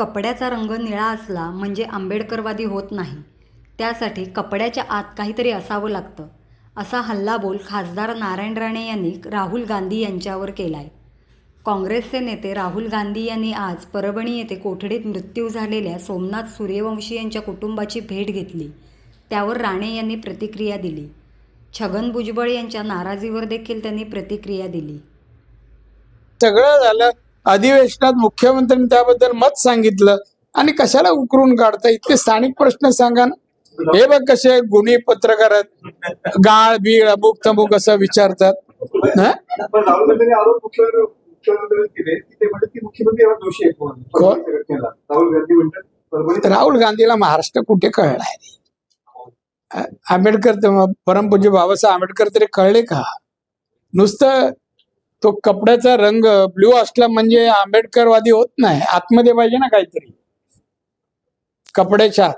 कपड्याचा रंग निळा असला म्हणजे आंबेडकरवादी होत नाही. त्यासाठी कपड्याच्या आत काहीतरी असावं लागतं, असा हल्लाबोल खासदार नारायण राणे यांनी राहुल गांधी यांच्यावर केलाय. काँग्रेसचे नेते राहुल गांधी यांनी आज परभणी येथे कोठडीत मृत्यू झालेल्या सोमनाथ सूर्यवंशी यांच्या कुटुंबाची भेट घेतली. त्यावर राणे यांनी प्रतिक्रिया दिली. छगन भुजबळ यांच्या नाराजीवर देखील त्यांनी प्रतिक्रिया दिली. सगळं झालं, अधिवेशनात मुख्यमंत्र्यांनी त्याबद्दल मत सांगितलं आणि कशाला उकरून काढता? इतके स्थानिक प्रश्न सांगा ना. हे बघ कसे गुन्हे पत्रकार आहेत, गाळ बीळ अमुक तमुक असं विचारतात. राहुल गांधी आरोप मुख्यमंत्र्यांनी केले की ते म्हणतात की मुख्यमंत्री यावर दोषी आहेत म्हणून. राहुल गांधी म्हणतात राहुल गांधीला महाराष्ट्र कुठे कळणार? आंबेडकर परमपूज्य बाबासाहेब आंबेडकर तरी कळले का? नुसतं तो कपड्याचा रंग ब्ल्यू असला म्हणजे आंबेडकरवादी होत नाही. आतमध्ये पाहिजे ना काहीतरी कपड्याच्या.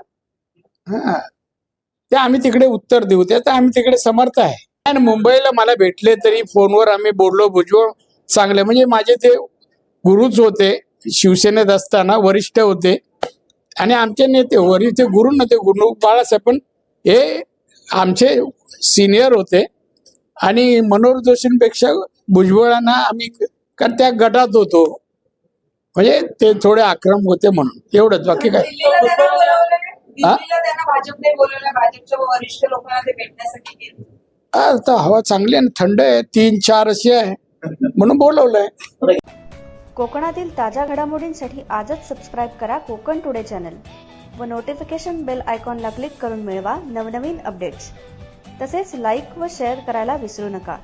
ते आम्ही तिकडे उत्तर देऊ, त्याचं आम्ही तिकडे समर्थ आहे. आणि मुंबईला मला भेटले तरी फोनवर आम्ही बोललो. भुजबळ चांगले म्हणजे माझे ते गुरुच होते, शिवसेनेत असताना वरिष्ठ होते आणि आमचे नेते वरिष्ठ गुरु नव्हते, गुरु बाळासाहेब, पण हे आमचे सिनियर होते. आणि मनोहर जोशींपेक्षा भुजबळांना आम्ही, कारण त्या गटात होतो, म्हणजे ते थोडे आक्रमक होते म्हणून एवढंच, बाकी काय. आता हवा चांगली आणि थंड आहे, 3-4 अशी आहे म्हणून बोलवलंय. कोकणातील ताज्या घडामोडींसाठी आजच सबस्क्राईब करा कोकण टुडे चॅनल व नोटिफिकेशन बेल आयकॉनला क्लिक करून मिळवा नवनवीन अपडेट्स. तसेच लाईक व शेअर करायला विसरू नका.